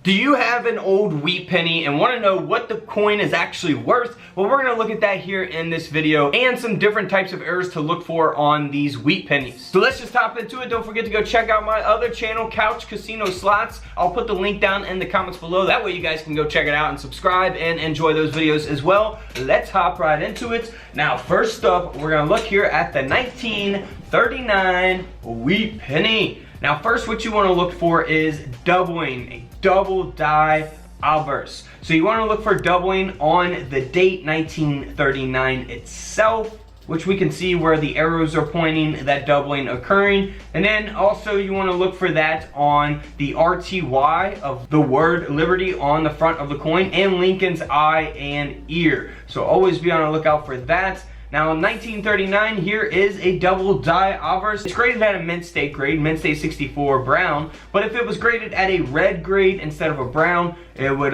Do you have an old wheat penny and want to know what the coin is actually worth? Well, we're going to look at that here in this video and some different types of errors to look for on these wheat pennies. So let's just hop into it. Don't forget to go check out my other channel, Couch Casino Slots. I'll put the link down in the comments below. That way you guys can go check it out and subscribe and enjoy those videos as well. Let's hop right into it. Now, first up, we're going to look here at the 1939 wheat penny. Now, first, what you want to look for is doubling, a double die obverse. So you want to look for doubling on the date 1939 itself, which we can see where the arrows are pointing, that doubling occurring. And then also you want to look for that on the RTY of the word Liberty on the front of the coin and Lincoln's eye and ear. So always be on the lookout for that. Now, in 1939, here is a double die obverse. It's graded at a mint state grade, mint state 64 brown, but if it was graded at a red grade instead of a brown, it would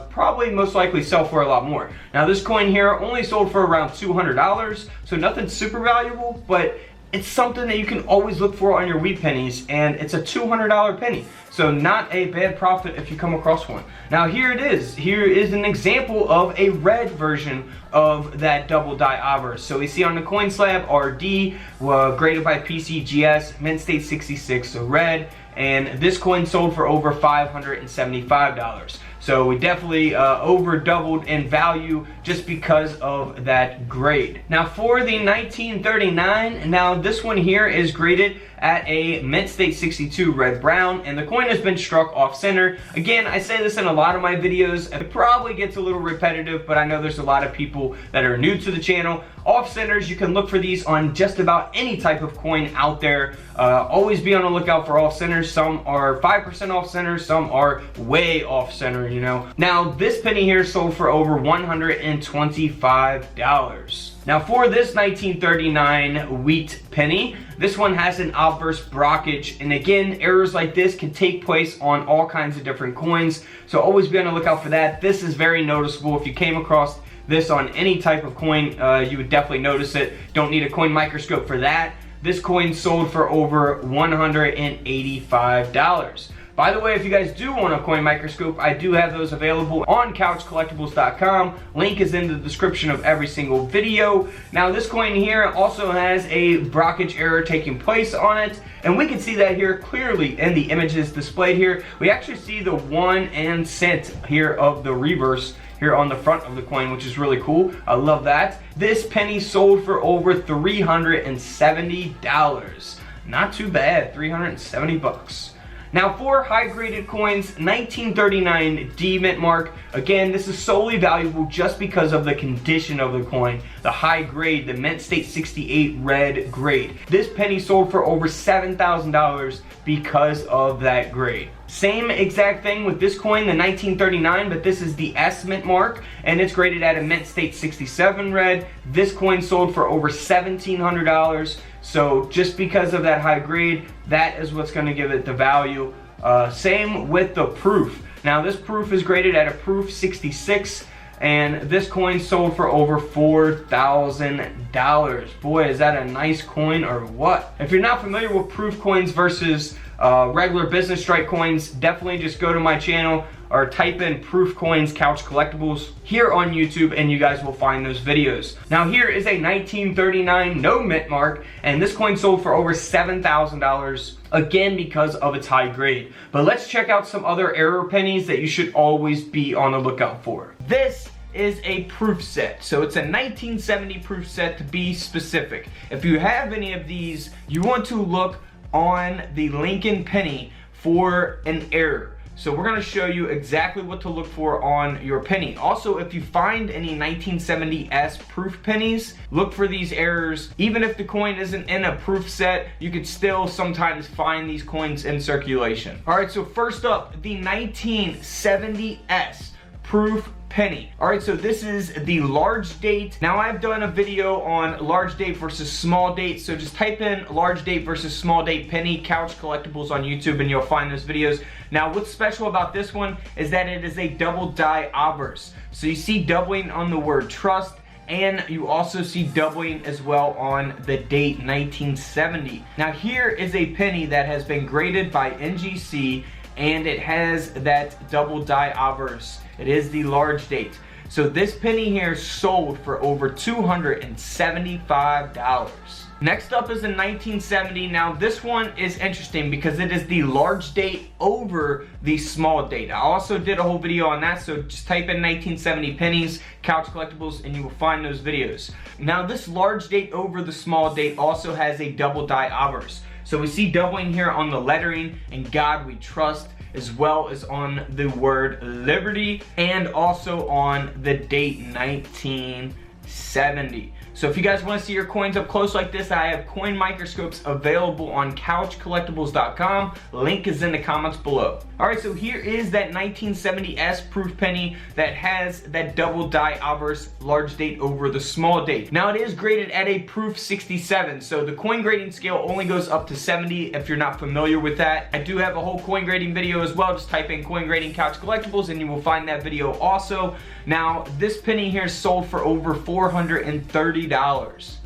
probably most likely sell for a lot more. Now, this coin here only sold for around $200, so nothing super valuable, but it's something that you can always look for on your wheat pennies, and it's a $200 penny. So not a bad profit if you come across one. Now here it is. Here is an example of a red version of that double die obverse. So we see on the coin slab RD, graded by PCGS, mint state 66, so red. And this coin sold for over $575. So we definitely over doubled in value just because of that grade. Now for the 1939, now this one here is graded at a mint state 62 red brown, and the coin has been struck off center. Again, I say this in a lot of my videos. It probably gets a little repetitive, but I know there's a lot of people that are new to the channel. Off centers, you can look for these on just about any type of coin out there. Always be on the lookout for off centers. Some are 5% off center, some are way off center, you know. Now this penny here sold for over $125. Now for this 1939 wheat penny, this one has an obverse brockage, and again, errors like this can take place on all kinds of different coins, so always be on the lookout for that. This is very noticeable. If you came across this on any type of coin, you would definitely notice it. Don't need a coin microscope for that. This coin sold for over $185. By the way, if you guys do want a coin microscope, I do have those available on couchcollectibles.com. Link is in the description of every single video. Now this coin here also has a brockage error taking place on it, and we can see that here clearly in the images displayed here. We actually see the 1 cent here of the reverse here on the front of the coin, which is really cool. I love that. This penny sold for over $370. Not too bad, 370 bucks. Now for high graded coins, 1939 D mint mark. Again, this is solely valuable just because of the condition of the coin. The high grade, the mint state 68 red grade. This penny sold for over $7,000 because of that grade. Same exact thing with this coin, the 1939, but this is the S mint mark, and it's graded at a mint state 67 red. This coin sold for over $1,700. So just because of that high grade, that is what's going to give it the value. Same with the proof. Now this proof is graded at a proof 66, and this coin sold for over $4,000. Boy, is that a nice coin or what? If you're not familiar with proof coins versus regular business strike coins, definitely just go to my channel or type in Proof Coins Couch Collectibles here on YouTube, and you guys will find those videos. Now here is a 1939 no mint mark, and this coin sold for over $7,000, again because of its high grade. But let's check out some other error pennies that you should always be on the lookout for. This is a proof set. So it's a 1970 proof set to be specific. If you have any of these, you want to look on the Lincoln penny for an error. So we're going to show you exactly what to look for on your penny. Also, if you find any 1970s proof pennies, look for these errors. Even if the coin isn't in a proof set, you could still sometimes find these coins in circulation. All right, so first up, the 1970s proof penny. All right, so this is the large date. Now I've done a video on large date versus small date, so just type in large date versus small date penny Couch Collectibles on YouTube and you'll find those videos. Now what's special about this one is that it is a double die obverse. So you see doubling on the word trust, and you also see doubling as well on the date 1970. Now here is a penny that has been graded by NGC and it has that double die obverse. It is the large date. So this penny here sold for over $275. Next up is a 1970. Now this one is interesting because it is the large date over the small date. I also did a whole video on that, so just type in 1970 pennies, Couch Collectibles, and you will find those videos. Now this large date over the small date also has a double die obverse. So we see doubling here on the lettering, "In God We Trust," as well as on the word Liberty, and also on the date 1970. So if you guys want to see your coins up close like this, I have coin microscopes available on couchcollectibles.com. Link is in the comments below. Alright, so here is that 1970s proof penny that has that double die obverse, large date over the small date. Now it is graded at a proof 67, so the coin grading scale only goes up to 70 if you're not familiar with that. I do have a whole coin grading video as well. Just type in coin grading Couch Collectibles and you will find that video also. Now this penny here sold for over $430.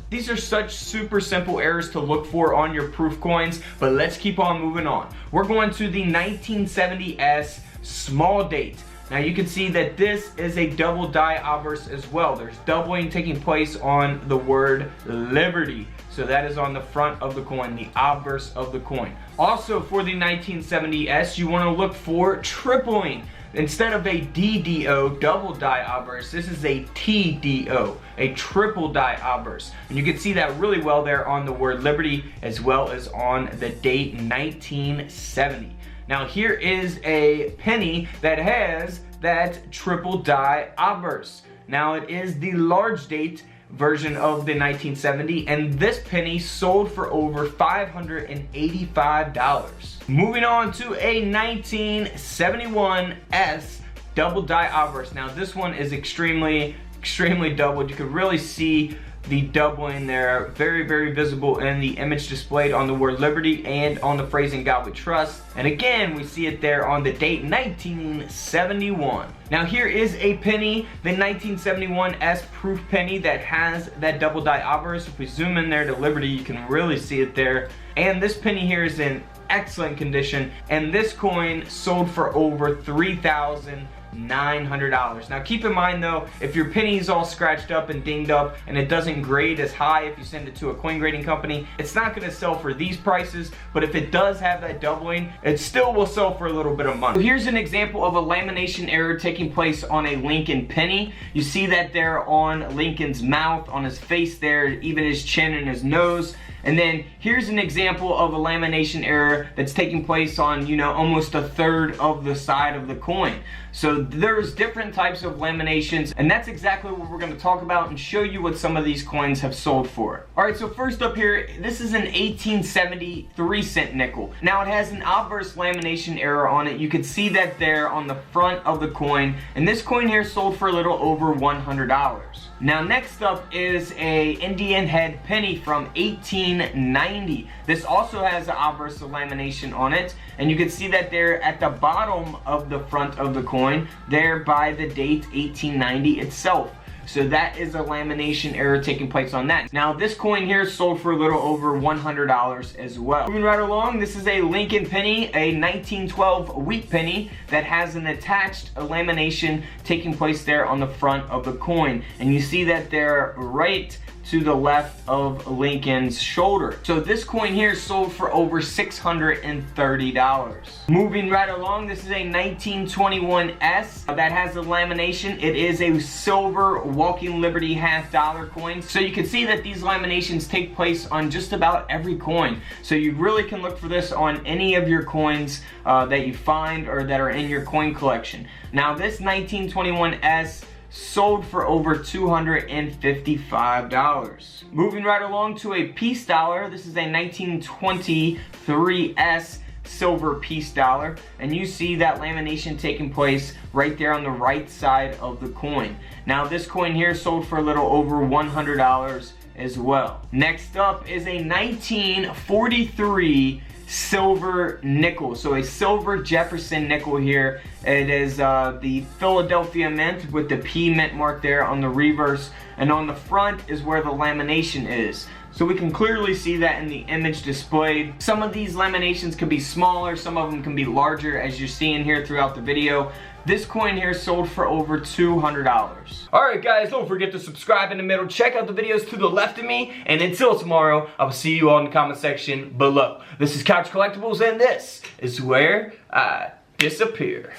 These are such super simple errors to look for on your proof coins, but let's keep on moving on. We're going to the 1970s small date. Now you can see that this is a double die obverse as well. There's doubling taking place on the word Liberty. So that is on the front of the coin, the obverse of the coin. Also for the 1970s, you want to look for tripling. Instead of a DDO, double die obverse, this is a TDO, a triple die obverse. And you can see that really well there on the word Liberty as well as on the date 1970. Now here is a penny that has that triple die obverse. Now it is the large date version of the 1970, and this penny sold for over $585. Moving on to a 1971s double die obverse. Now this one is extremely doubled. You can really see the doubling there, very visible in the image displayed on the word Liberty and on the phrase "In God We Trust." And again, we see it there on the date 1971. Now here is a penny, the 1971s proof penny that has that double die obverse. If we zoom in there to Liberty, you can really see it there. And this penny here is in excellent condition, and this coin sold for over $3,900. Now keep in mind though, if your penny is all scratched up and dinged up and it doesn't grade as high if you send it to a coin grading company, it's not going to sell for these prices. But if it does have that doubling, it still will sell for a little bit of money. So here's an example of a lamination error taking place on a Lincoln penny. You see that there on Lincoln's mouth, on his face there, even his chin and his nose. And then here's an example of a lamination error that's taking place on, you know, almost a third of the side of the coin. So there's different types of laminations, and that's exactly what we're going to talk about and show you what some of these coins have sold for. Alright, so first up here, this is an 1870 3-cent nickel. Now it has an obverse lamination error on it. You can see that there on the front of the coin, and this coin here sold for a little over $100. Now next up is a Indian head penny from 1890. This also has an obverse lamination on it, and you can see that there at the bottom of the front of the coin, there by the date 1890 itself. So that is a lamination error taking place on that. Now this coin here sold for a little over $100 as well. Moving right along, this is a Lincoln penny, a 1912 wheat penny that has an attached lamination taking place there on the front of the coin. And you see that there right to the left of Lincoln's shoulder. So this coin here sold for over $630. Moving right along, this is a 1921s that has a lamination. It is a silver Walking Liberty $half coin. So you can see that these laminations take place on just about every coin. So you really can look for this on any of your coins that you find or that are in your coin collection. Now this 1921s sold for over $255. Moving right along to a piece dollar. This is a 1923s silver piece dollar, and you see that lamination taking place right there on the right side of the coin. Now this coin here sold for a little over $100 as well. Next up is a 1943 silver nickel. So a silver Jefferson nickel here. It is the Philadelphia Mint with the P mint mark there on the reverse, and on the front is where the lamination is. So we can clearly see that in the image displayed. Some of these laminations can be smaller, some of them can be larger, as you're seeing here throughout the video. This coin here sold for over $200. Alright guys, don't forget to subscribe in the middle. Check out the videos to the left of me. And until tomorrow, I will see you all in the comment section below. This is Couch Collectibles, and this is where I disappear.